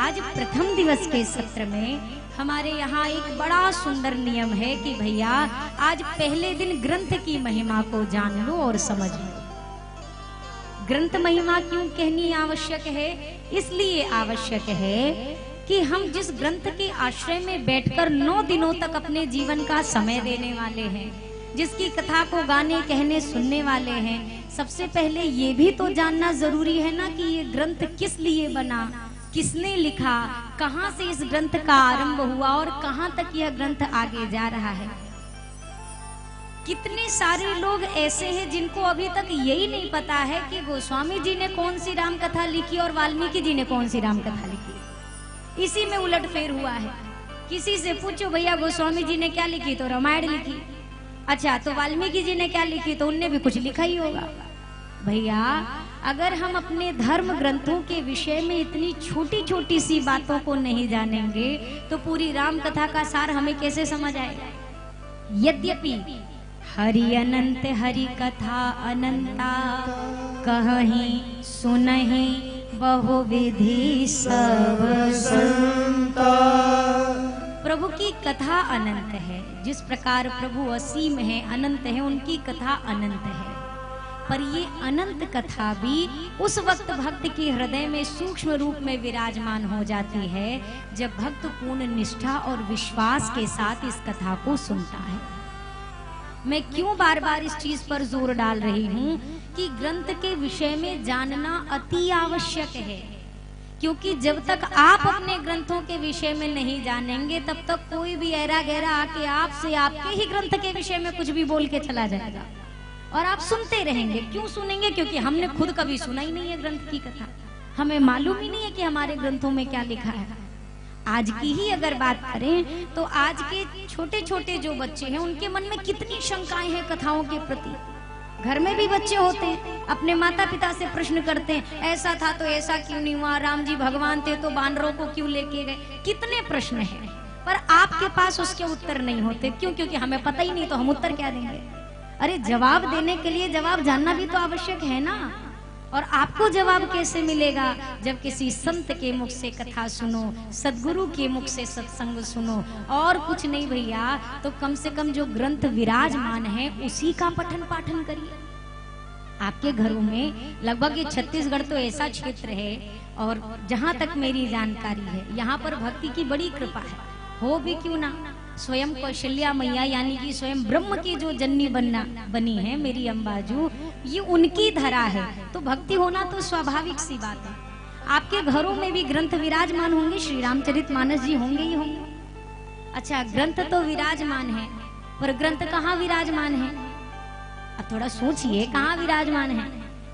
आज प्रथम दिवस के सत्र में हमारे यहाँ एक बड़ा सुंदर नियम है कि भैया आज पहले दिन ग्रंथ की महिमा को जान लो और समझ लो। ग्रंथ महिमा क्यों कहनी आवश्यक है? इसलिए आवश्यक है कि हम जिस ग्रंथ के आश्रय में बैठकर 9 दिनों तक अपने जीवन का समय देने वाले हैं, जिसकी कथा को गाने कहने सुनने वाले हैं, सबसे पहले ये भी तो जानना जरूरी है ना कि ये ग्रंथ किस लिए बना, किसने लिखा, कहाँ से इस ग्रंथ का आरंभ हुआ और कहाँ तक यह ग्रंथ आगे जा रहा है। कितने सारे लोग ऐसे हैं जिनको अभी तक यही नहीं पता है कि गोस्वामी जी ने कौन सी राम कथा लिखी और वाल्मीकि जी ने कौन सी राम कथा लिखी। इसी में उलटफेर हुआ है। किसी से पूछो भैया गोस्वामी जी ने क्या लिखी, तो रामायण लिखी। अच्छा, तो वाल्मीकि जी ने क्या लिखी, तो उनने भी कुछ लिखा ही होगा। भैया अगर हम अपने धर्म ग्रंथों के विषय में इतनी छोटी छोटी सी बातों को नहीं जानेंगे तो पूरी राम कथा का सार हमें कैसे समझ आएगा। यद्यपि हरि अनंत हरि कथा अनंता, कहहीं सुनहीं बहुविधि सब संता। प्रभु की कथा अनंत है। जिस प्रकार प्रभु असीम है, अनंत है, उनकी कथा अनंत है। पर ये अनंत कथा भी उस वक्त भक्त के हृदय में सूक्ष्म रूप में विराजमान हो जाती है जब भक्त पूर्ण निष्ठा और विश्वास के साथ इस कथा को सुनता है। मैं क्यों बार बार इस चीज पर जोर डाल रही हूँ कि ग्रंथ के विषय में जानना अति आवश्यक है, क्योंकि जब तक आप अपने ग्रंथों के विषय में नहीं जानेंगे तब तक कोई भी ऐरा गहरा आके आपसे आपके ही ग्रंथ के विषय में कुछ भी बोल के चला जाएगा और आप सुनते रहेंगे। क्यों सुनेंगे? क्योंकि हमने खुद कभी सुना ही नहीं है ग्रंथ की कथा, हमें मालूम ही नहीं है कि हमारे ग्रंथों में क्या लिखा है। आज की ही अगर बात करें तो आज के छोटे छोटे जो बच्चे हैं उनके मन में कितनी शंकाएं हैं कथाओं के प्रति। घर में भी बच्चे होते हैं, अपने माता पिता से प्रश्न करते हैं, ऐसा था तो ऐसा क्यों नहीं हुआ, राम जी भगवान थे तो बानरों को क्यों लेके गए। कितने प्रश्न हैं, पर आपके पास उसके उत्तर नहीं होते। क्यों? क्योंकि हमें पता ही नहीं, तो हम उत्तर क्या देंगे। अरे जवाब देने के लिए जवाब जानना भी तो आवश्यक है ना। और आपको जवाब कैसे मिलेगा? जब किसी संत के मुख से कथा सुनो, सदगुरु के मुख से सत्संग सुनो। और कुछ नहीं भैया, तो कम से कम जो ग्रंथ विराजमान है उसी का पठन पाठन करिए। आपके घरों में लगभग ये छत्तीसगढ़ तो ऐसा क्षेत्र है और जहां तक मेरी जानकारी है यहाँ पर भक्ति की बड़ी कृपा है। हो भी क्यों ना, स्वयं कौशल्या मैया यानी कि स्वयं ब्रह्म की जो जननी बनी है मेरी अंबाजू, ये उनकी धरा है, तो भक्ति होना तो स्वाभाविक सी बात है। आपके घरों में भी ग्रंथ विराजमान होंगे, श्री रामचरितमानस जी होंगे ही होंगे। अच्छा, ग्रंथ तो विराजमान है, पर ग्रंथ कहाँ विराजमान है? अब थोड़ा सोचिए, कहाँ विराजमान है?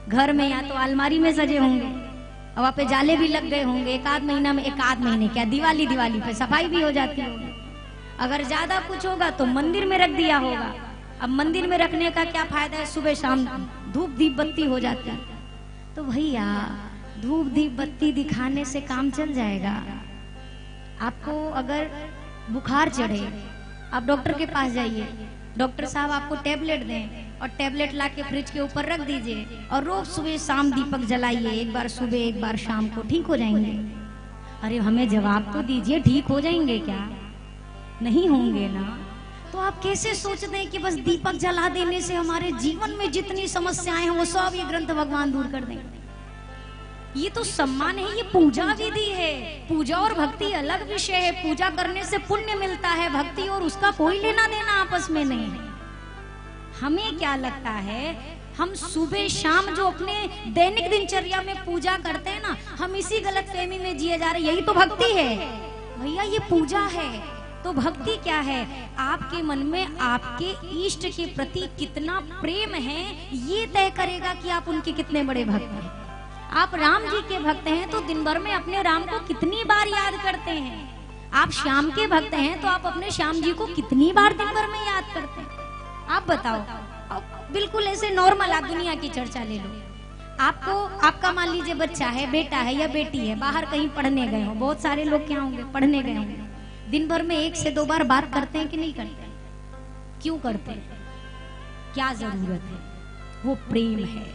घर में या तो अलमारी में सजे होंगे, और वहाँ पे जाले भी लग गए होंगे। एक आध महीने क्या दिवाली पे सफाई भी हो जाती होगी। अगर ज्यादा कुछ होगा तो मंदिर में रख दिया होगा। अब मंदिर में रखने का क्या फायदा है, सुबह शाम धूप दीप बत्ती हो जाती है। तो भैया धूप दीप बत्ती दिखाने से काम चल जाएगा? आपको अगर बुखार चढ़े, आप डॉक्टर के पास जाइए, डॉक्टर साहब आपको टैबलेट दें और टैबलेट ला के फ्रिज के ऊपर रख दीजिए और रोज सुबह शाम दीपक जलाइए, एक बार सुबह एक बार शाम को, ठीक हो जाएंगे? अरे हमें जवाब तो दीजिए, ठीक हो जाएंगे क्या? नहीं होंगे ना। तो आप कैसे सोचते हैं कि बस दीपक जला देने से हमारे जीवन में जितनी समस्याएं हैं वो सब ये ग्रंथ भगवान दूर कर देंगे? ये तो सम्मान है, ये पूजा विधि है। पूजा और भक्ति अलग विषय है। पूजा करने से पुण्य मिलता है, भक्ति और उसका कोई लेना देना आपस में नहीं है। हमें क्या लगता है, हम सुबह शाम जो अपने दैनिक दिनचर्या में पूजा करते हैं ना, हम इसी गलतफहमी में जिए जा रहे हैं। यही तो भक्ति है भैया, ये पूजा है। तो भक्ति क्या है? आपके मन में आपके इष्ट के प्रति कितना प्रेम है, ये तय करेगा कि आप उनके कितने बड़े भक्त हैं। आप राम जी के भक्त हैं तो दिन भर में अपने राम को कितनी बार याद करते हैं। आप श्याम के भक्त हैं तो आप अपने श्याम जी को कितनी बार दिन भर में याद करते हैं। आप बताओ, बिल्कुल ऐसे नॉर्मल आप दुनिया की चर्चा ले लो। आपको, आपका मान लीजिए बच्चा है, बेटा है या बेटी है, बाहर कहीं पढ़ने गए हो, बहुत सारे लोग क्या होंगे, पढ़ने गए होंगे। दिन भर में 1 से 2 बार बात करते हैं कि नहीं करते? क्यों करते हैं? क्या जरूरत है? वो प्रेम है,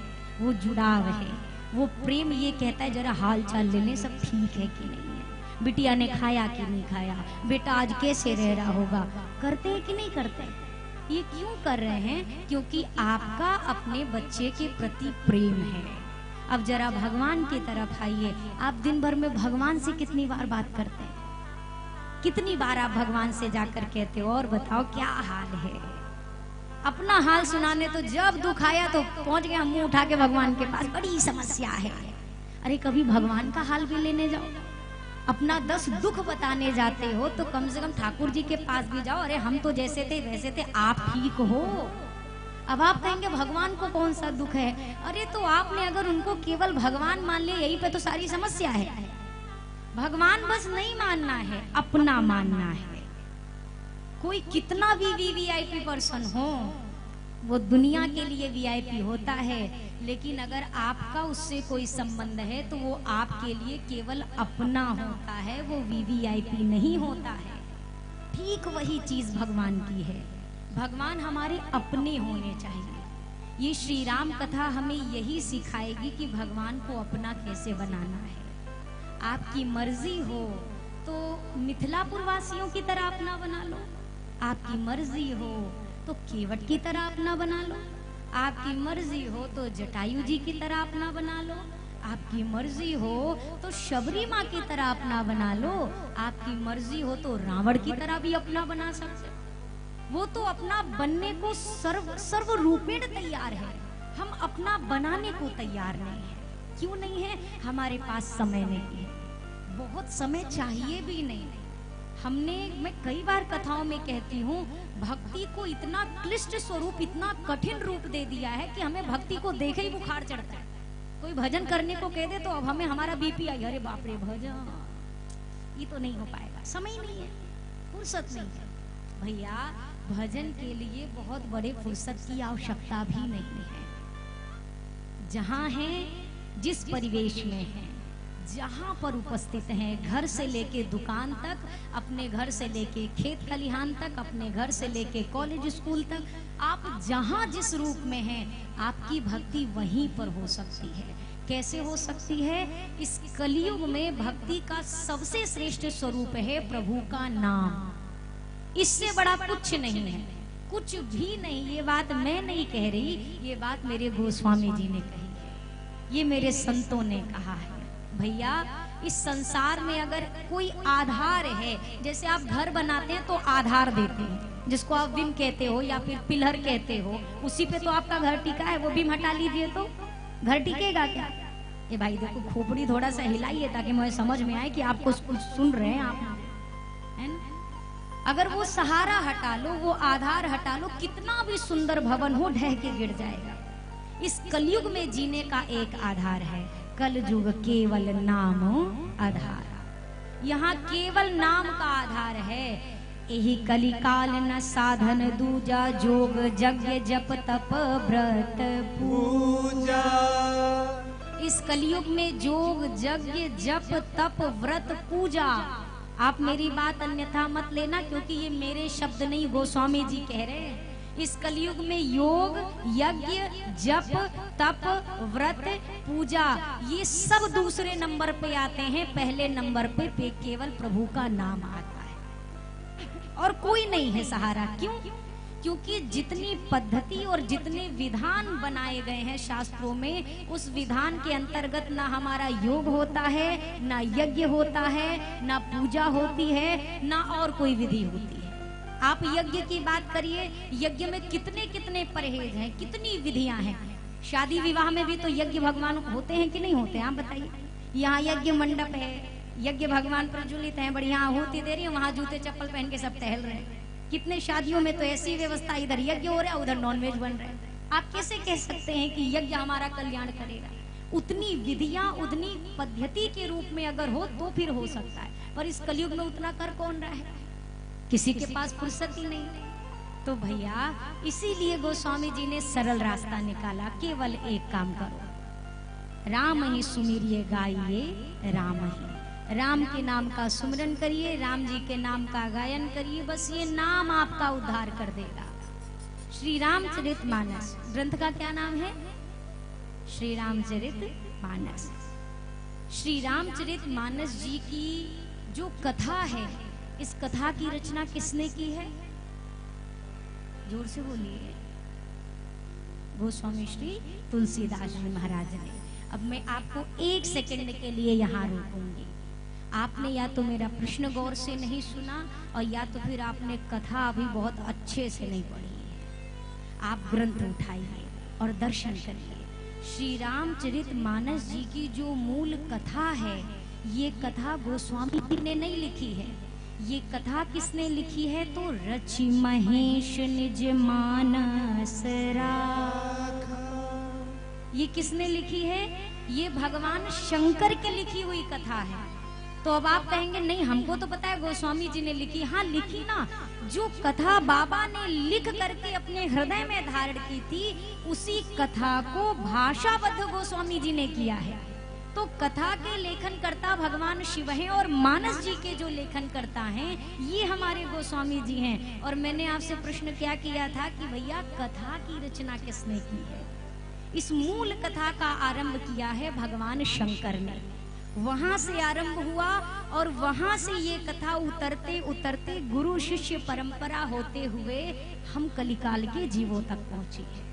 वो जुड़ाव है। वो प्रेम ये कहता है जरा हाल चाल लेने, सब ठीक है कि नहीं है। बिटिया ने खाया कि नहीं खाया, बेटा आज कैसे रह रहा होगा, करते हैं कि नहीं करते? ये क्यों कर रहे हैं? क्योंकि आपका अपने बच्चे के प्रति प्रेम है। अब जरा भगवान की तरफ आइए। आप दिन भर में भगवान से कितनी बार बात करते हैं? कितनी बार आप भगवान से जाकर कहते हो और बताओ क्या हाल है? अपना हाल सुनाने तो जब दुख आया तो पहुंच गया मुंह उठा के भगवान के पास, बड़ी समस्या है। अरे कभी भगवान का हाल भी लेने जाओ। अपना 10 दुख बताने जाते हो तो कम से कम ठाकुर जी के पास भी जाओ। अरे हम तो जैसे थे वैसे थे, आप ठीक हो। अब आप कहेंगे भगवान को कौन सा दुख है? अरे तो आपने अगर उनको केवल भगवान मान लिया, यही पे तो सारी समस्या है। भगवान बस नहीं मानना है, अपना मानना है। कोई कितना भी वीवीआईपी पर्सन हो, वो दुनिया के लिए वीआईपी होता है, लेकिन अगर आपका उससे कोई संबंध है तो वो आपके लिए केवल अपना होता है, वो वीवीआईपी नहीं होता है। ठीक वही चीज भगवान की है। भगवान हमारे अपने होने चाहिए। ये श्री राम कथा हमें यही सिखाएगी कि भगवान को अपना कैसे बनाना है। आपकी मर्जी हो तो मिथिलापुर वासियों की तरह अपना बना लो, आपकी मर्जी हो तो केवट की तरह अपना बना लो, आपकी मर्जी हो तो जटायु जी की तरह अपना बना लो, आपकी मर्जी हो तो शबरी माँ की तरह अपना बना लो, आपकी मर्जी हो तो रावण की तरह भी अपना बना सकते। वो तो अपना बनने को सर्व रूपेण तैयार है, हम अपना बनाने को तैयार नहीं है। क्यों नहीं है? हमारे पास समय नहीं है, बहुत समय चाहिए भी नहीं। मैं कई बार कथाओं में कहती हूँ, भक्ति को इतना क्लिष्ट स्वरूप, इतना कठिन रूप दे दिया है कि हमें भक्ति को देखे ही बुखार चढ़ता है। कोई भजन करने को कह दे तो अब हमें हमारा बीपी आई, अरे बाप रे भजन ये तो नहीं हो पाएगा, समय ही नहीं है, फुर्सत नहीं है। भैया भजन के लिए बहुत बड़े फुर्सत की आवश्यकता भी नहीं है। जहाँ है, जिस परिवेश में है, जहाँ पर उपस्थित हैं, घर से लेके दुकान तक, अपने घर से लेके खेत खलिहान तक, अपने घर से लेके कॉलेज स्कूल तक, आप जहाँ जिस रूप में हैं, आपकी भक्ति वहीं पर हो सकती है। कैसे हो सकती है? इस कलयुग में भक्ति का सबसे श्रेष्ठ स्वरूप है प्रभु का नाम। इससे बड़ा कुछ नहीं है, कुछ भी नहीं। ये बात मैं नहीं कह रही, ये बात मेरे गोस्वामी जी ने कही है, ये मेरे संतों ने कहा है। भैया इस संसार में अगर कोई आधार है, जैसे आप घर बनाते हैं तो आधार देते हैं, जिसको आप बीम कहते हो या फिर पिलर कहते हो, उसी पे तो आपका घर टिका है। वो बीम हटा लीजिए तो घर टिकेगा क्या? ये भाई देखो खोपड़ी थोड़ा सा हिलाइए ताकि मुझे समझ में आए कि आपको कुछ सुन रहे हैं आप, है ना? अगर वो सहारा हटा लो, वो आधार हटा लो, कितना भी सुंदर भवन हो ढह के गिर जाएगा। इस कलयुग में जीने का एक आधार है, कल युग केवल नाम आधार। यहाँ केवल नाम का आधार है। यही कलिकाल न साधन दूजा, जोग यज्ञ जप तप व्रत पूजा। इस कलयुग में जोग यज्ञ जप तप व्रत पूजा। आप मेरी बात अन्यथा मत लेना, क्योंकि ये मेरे शब्द नहीं, गोस्वामी जी कह रहे हैं। इस कलयुग में योग यज्ञ जप तप व्रत पूजा ये सब दूसरे नंबर पे आते हैं, पहले नंबर पे केवल प्रभु का नाम आता है और कोई नहीं है सहारा। क्यों? क्योंकि जितनी पद्धति और जितने विधान बनाए गए हैं शास्त्रों में, उस विधान के अंतर्गत ना हमारा योग होता है, ना यज्ञ होता है, ना पूजा होती है, ना और कोई विधि होती है। आप यज्ञ की बात करिए, यज्ञ में कितने कितने परहेज हैं, कितनी विधियां हैं। शादी विवाह में भी तो यज्ञ भगवान होते हैं कि नहीं होते हैं? आप बताइए। यहाँ यज्ञ मंडप है, यज्ञ भगवान प्रज्वलित हैं, बढ़िया आहुति दे रही है, वहां जूते चप्पल पहन के सब टहल रहे हैं। कितने शादियों में तो ऐसी व्यवस्था, इधर यज्ञ हो रहा है, उधर नॉनवेज बन रहा है। आप कैसे कह सकते हैं कि यज्ञ हमारा कल्याण करेगा? उतनी विधियां, उतनी पद्धति के रूप में अगर हो तो फिर हो सकता है, पर इस कलयुग में उतना कर कौन रहा है? किसी के पास फुर्सत ही नहीं। तो भैया इसीलिए गोस्वामी जी ने सरल रास्ता निकाला, केवल एक काम करो, राम ही सुमिरिए गाइए, राम ही, राम के नाम का सुमिरन करिए, राम जी के नाम का गायन करिए, बस ये नाम आपका उद्धार कर देगा। श्री रामचरितमानस ग्रंथ का क्या नाम है? श्री रामचरितमानस। श्री रामचरितमानस जी की जो कथा है, इस कथा की रचना किसने की है? जोर से बोलिए। गोस्वामी श्री तुलसीदास जी महाराज ने। अब मैं आपको 1 सेकंड के लिए यहाँ रोकूंगी। आपने या तो मेरा प्रश्न गौर से नहीं सुना और या तो फिर आपने कथा अभी बहुत अच्छे से नहीं पढ़ी है। आप ग्रंथ उठाइए और दर्शन करिए। श्री रामचरित मानस जी की जो मूल कथा है, ये कथा गोस्वामी जी ने नहीं लिखी है। ये कथा किसने लिखी है? तो रचि महेश निज मानस राखा। ये किसने लिखी है? ये भगवान शंकर की लिखी हुई कथा है। तो अब आप कहेंगे नहीं, हमको तो पता है गोस्वामी जी ने लिखी। हाँ लिखी ना। जो कथा बाबा ने लिख करके अपने हृदय में धारण की थी, उसी कथा को भाषाबद्ध गोस्वामी जी ने किया है। तो कथा के लेखन करता भगवान शिव हैं और मानस जी के जो लेखन करता हैं, ये हमारे गोस्वामी जी हैं। और मैंने आपसे प्रश्न क्या किया था कि भैया कथा की रचना किसने की है? इस मूल कथा का आरंभ किया है भगवान शंकर ने। वहां से आरंभ हुआ और वहां से ये कथा उतरते उतरते गुरु शिष्य परंपरा होते हुए हम कलिकाल के जीवों तक पहुंची है।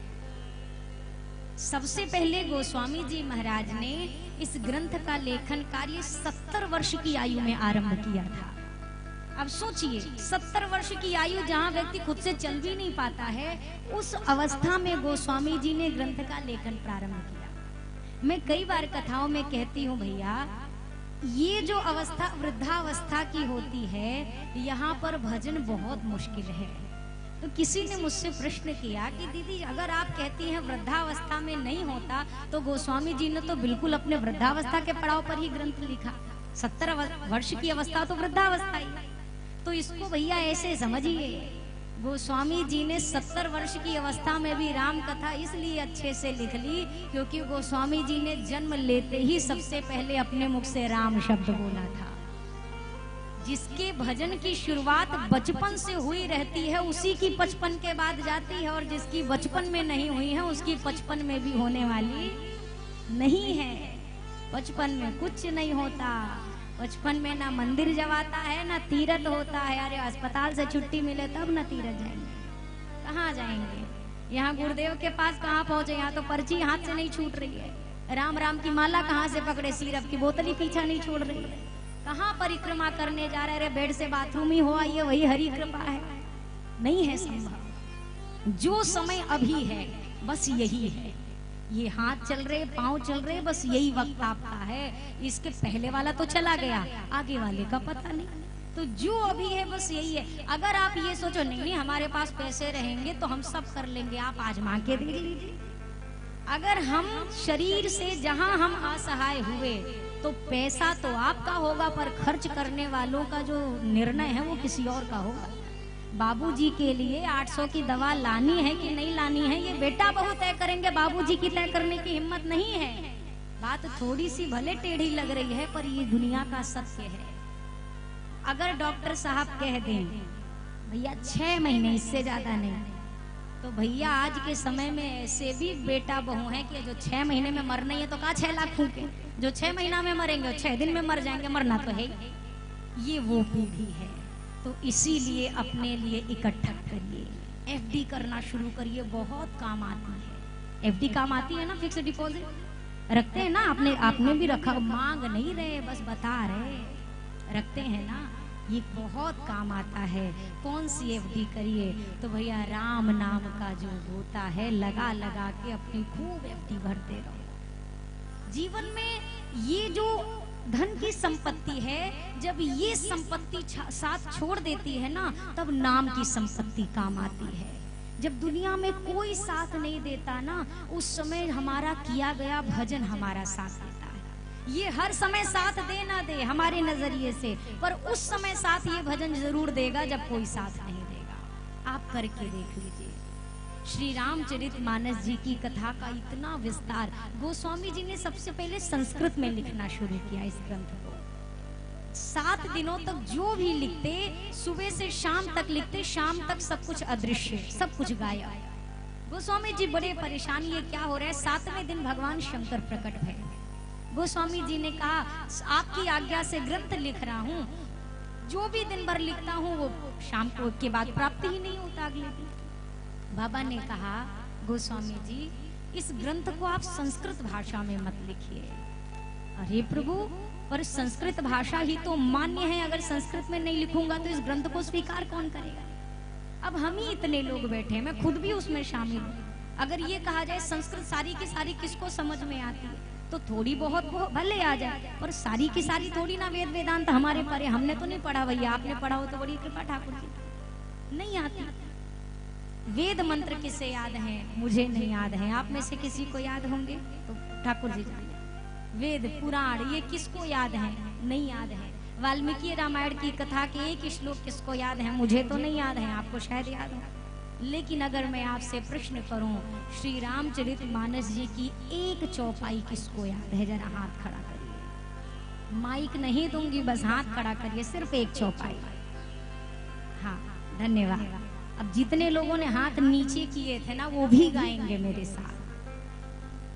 सबसे पहले गोस्वामी जी महाराज ने इस ग्रंथ का लेखन कार्य 70 वर्ष की आयु में आरंभ किया था। अब सोचिए, 70 वर्ष की आयु, जहाँ व्यक्ति खुद से चल भी नहीं पाता है, उस अवस्था में गोस्वामी जी ने ग्रंथ का लेखन प्रारंभ किया। मैं कई बार कथाओं में कहती हूँ भैया, ये जो अवस्था वृद्धावस्था की होती है, यहाँ पर भजन बहुत मुश्किल है। तो किसी ने मुझसे प्रश्न किया कि दीदी अगर आप कहती हैं वृद्धावस्था में नहीं होता, तो गोस्वामी जी ने तो बिल्कुल अपने वृद्धावस्था के पड़ाव पर ही ग्रंथ लिखा। 70 वर्ष की अवस्था तो वृद्धावस्था ही। तो इसको भैया ऐसे समझिए, गोस्वामी जी ने 70 वर्ष की अवस्था में भी राम कथा इसलिए अच्छे से लिख ली क्योंकि गोस्वामी जी ने जन्म लेते ही सबसे पहले अपने मुख से राम शब्द बोला था। जिसके भजन की शुरुआत बचपन से हुई रहती है, उसी की 55 के बाद जाती है, और जिसकी बचपन में नहीं हुई है उसकी 55 में भी होने वाली नहीं है। बचपन में कुछ नहीं होता। बचपन में ना मंदिर जवाता है ना तीरथ होता है। अरे अस्पताल से छुट्टी मिले तब ना तीरथ जाएंगे, कहाँ जाएंगे? यहाँ गुरुदेव के पास कहाँ पहुंचे? यहाँ तो पर्ची हाथ से नहीं छूट रही है। राम राम की माला कहाँ से पकड़े? सिरप की बोतल ही पीछा नहीं छोड़ रही है। कहाँ परिक्रमा करने जा रहे? बेड से बाथरूम ही हो आइए, वही हरी कृपा है। नहीं है संभव। जो समय अभी है बस यही है। ये हाथ चल रहे, पांव चल रहे, बस यही वक्त आपका है। इसके पहले वाला तो चला गया, आगे वाले का पता नहीं। तो जो अभी है बस यही है। अगर आप ये सोचो नहीं हमारे पास पैसे रहेंगे तो हम सब कर लेंगे, आप आजमा के देख लीजिए। अगर हम शरीर से जहां हम असहाय हुए तो पैसा तो आपका होगा, पर खर्च करने वालों का जो निर्णय है वो किसी और का होगा। बाबूजी के लिए 800 की दवा लानी है कि नहीं लानी है, ये बेटा बहू तय करेंगे। बाबूजी की तय करने की हिम्मत नहीं है। बात थोड़ी सी भले टेढ़ी लग रही है, पर ये दुनिया का सत्य है। अगर डॉक्टर साहब कह दें भैया 6 महीने, इससे ज्यादा नहीं, तो भैया आज के समय में ऐसे भी बेटा बहू है कि जो 6 महीने में मरना है तो कहा 6 लाख फूके। जो 6 महीना में मरेंगे 6 दिन में मर जाएंगे, मरना तो है। ये वो पीढ़ी है। तो इसीलिए अपने लिए इकट्ठा करिए, एफडी करना शुरू करिए, बहुत काम आती है। एफडी काम आती है ना, फिक्स डिपॉजिट रखते हैं ना, आपने भी रखा, मांग नहीं रहे, बस बता रहे, रखते हैं ना, ये बहुत काम आता है। कौन सी एफडी करिए? तो भैया राम नाम का जो होता है, लगा लगा के अपनी खूब एफडी भरते रहो। जीवन में ये जो धन की संपत्ति है, जब ये संपत्ति साथ छोड़ देती है ना, तब नाम की संपत्ति काम आती है। जब दुनिया में कोई साथ नहीं देता ना, उस समय हमारा किया गया भजन हमारा साथ देता है। ये हर समय साथ दे ना दे हमारे नजरिए से, पर उस समय साथ ये भजन जरूर देगा जब कोई साथ नहीं देगा। आप करके देख लीजिए। श्री रामचरित मानस जी की कथा का इतना विस्तार, गोस्वामी जी ने सबसे पहले संस्कृत में लिखना शुरू किया इस ग्रंथ को। 7 दिनों तक जो भी लिखते, सुबह से शाम तक लिखते, शाम तक सब कुछ अदृश्य, सब कुछ गायब। गोस्वामी जी बड़े परेशान, ये क्या हो रहा है? 7वें दिन भगवान शंकर प्रकट है। गोस्वामी जी ने कहा आपकी आज्ञा से ग्रंथ लिख रहा हूँ, जो भी दिन भर लिखता हूँ वो शाम को के बाद प्राप्त ही नहीं होता अगले दिन। बाबा ने कहा गोस्वामी जी इस ग्रंथ को आप संस्कृत भाषा में मत लिखिए। अरे प्रभु, पर संस्कृत भाषा ही तो मान्य है, अगर संस्कृत में नहीं लिखूंगा तो इस ग्रंथ को स्वीकार कौन करेगा। अब हम ही इतने लोग बैठे हैं, मैं खुद भी उसमें शामिल हूँ। अगर ये कहा जाए संस्कृत सारी की सारी किसको समझ में आती है, तो थोड़ी बहुत भले आ जाए, पर सारी की सारी थोड़ी ना वेद वेदांत हमारे परे। हमने तो नहीं पढ़ा भैया, आपने पढ़ा हो तो बड़ी कृपा ठाकुर जी। नहीं आती। वेद मंत्र किसे याद है? मुझे नहीं याद है। आप में से किसी को याद होंगे तो ठाकुर जी जाने। वेद पुराण ये किसको याद है? नहीं याद है। वाल्मीकि रामायण की कथा के एक श्लोक किसको याद है? मुझे तो नहीं याद है, आपको शायद याद हो। लेकिन अगर मैं आपसे प्रश्न करूं, श्री रामचरितमानस जी की एक चौपाई किसको याद है? जरा हाथ खड़ा करिए। माइक नहीं दूंगी, बस हाथ खड़ा करिए, सिर्फ एक चौपाई। हाँ, धन्यवाद। अब जितने लोगों ने हाथ नीचे किए थे ना, वो भी गाएंगे मेरे साथ।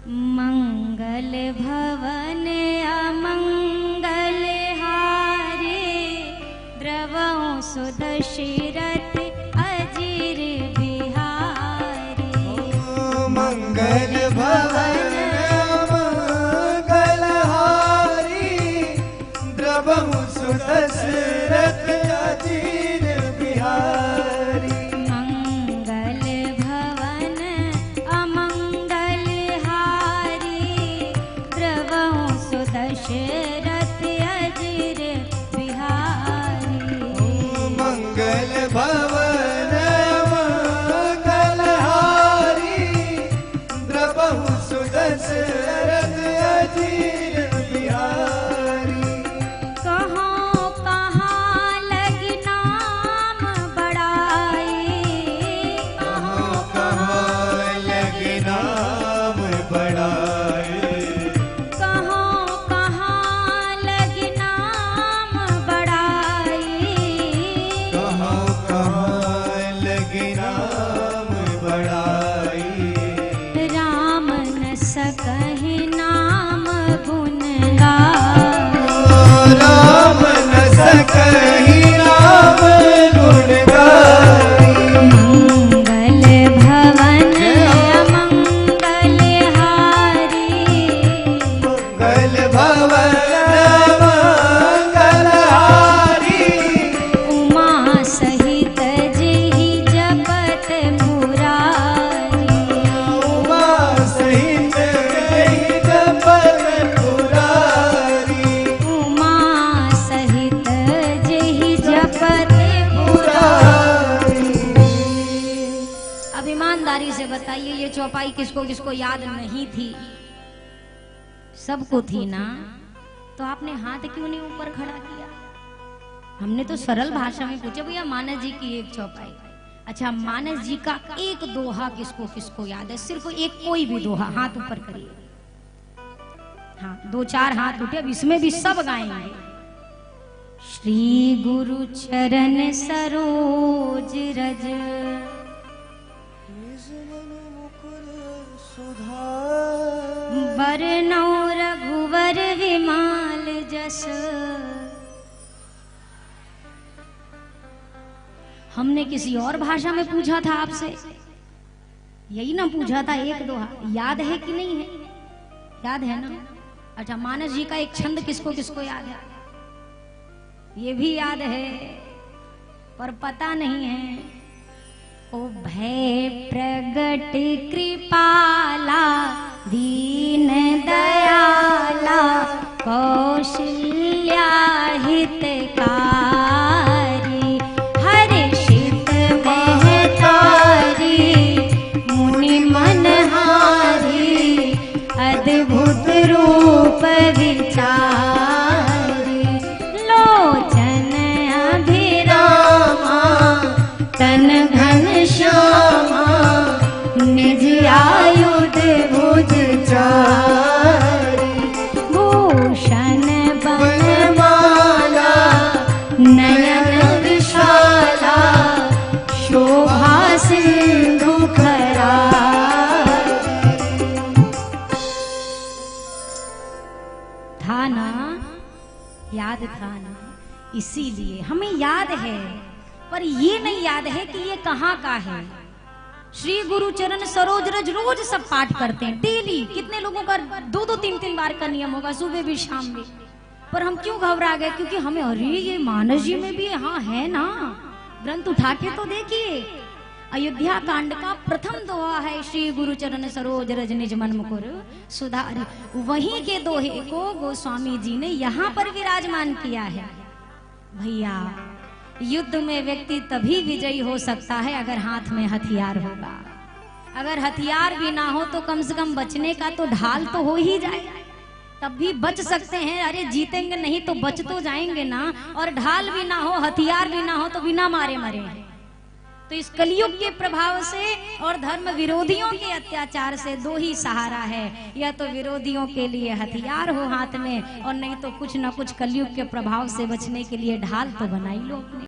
मंगल भवन अमंगल हारे, द्रवों सुदशरथ अजिर बिहारी। मंगल भवन अमंगल हारी, द्रवों सुदशरथ अजिर बिहारी। दशरथ अजिर बिहारी। मंगल भवन मंगल हारी, द्रवहु सुदशरथ अजिर बिहारी। कहाँ कहाँ लगी नाम बड़ाई, कहाँ कहाँ लगी नाम बड़ाई। कहीं नाम गुण गाए, राम न सकहि नाम गुण गाए। मंगल भवन अमंगल हारी, मंगल भवन मंगल हारी, उमा सहित जेहि जपत मुरारी। उमा सहित जेहि जपत मुरारी। उमा सहित जेहि जपत मुरारी। अब ईमानदारी से बताइए, ये चौपाई किसको किसको याद नहीं थी? सबको थी ना? तो आपने हाथ क्यों नहीं ऊपर खड़ा किया? हमने तो सरल भाषा में पूछा, भैया मानस जी की एक चौपाई। अच्छा, मानस जी का एक दोहा किसको किसको याद है? सिर्फ एक, कोई भी दोहा, हाथ ऊपर करिए। हाँ, 2-4 हाथ उठे। अब इसमें भी सब गाएंगे। श्री गुरु चरण सरोज रज, बरनौ रघुवर विमाल जस। हमने किसी और भाषा में पूछा था आपसे, यही ना पूछा था एक दोहा? याद है कि नहीं है? याद है ना? अच्छा, मानस जी का एक छंद किसको किसको याद है? ये भी याद है, पर पता नहीं है। ओ भय प्रगट कृपाला, दीन दयाला, कौशल्या हितकारी, हर्षित महतारी, मुनि मनहारी, अद्भुत रूप विचारी। लोचन अभिरामा, तन घन श्यामा, निज आयुध भुज चारी। भूषण बनमाला, नयन विशाला, शोभा सिंधु खरारी। इसीलिए हमें याद है, पर ये नहीं याद है कि ये कहाँ का है। श्री गुरु चरण सरोज रज रोज सब पाठ करते हैं डेली। कितने लोगों का 2-2 3-3 बार का नियम होगा, सुबह भी शाम भी। पर हम क्यों घबरा गए? क्योंकि हमें अरे ये मानस जी में भी हाँ है ना, ग्रंथ उठा के तो देखिए। अयोध्या कांड का प्रथम दोहा है, श्री गुरु चरण सरोज रज निज मन मुकुर सुधार। वहीं के दोहे को गोस्वामी जी ने यहाँ पर विराजमान किया है। भैया, युद्ध में व्यक्ति तभी विजयी हो सकता है अगर हाथ में हथियार होगा। अगर हथियार भी ना हो तो कम से कम बचने का तो ढाल तो हो ही जाए, तब भी बच सकते हैं। अरे जीतेंगे नहीं तो बच तो जाएंगे ना। और ढाल भी ना हो, हथियार भी ना हो तो बिना मारे मरे। तो इस कलयुग के प्रभाव से और धर्म विरोधियों के अत्याचार से 2 ही सहारा है, या तो विरोधियों के लिए हथियार हो हाथ में, और नहीं तो कुछ न कुछ कलयुग के प्रभाव से बचने के लिए ढाल तो बनाई लो अपने।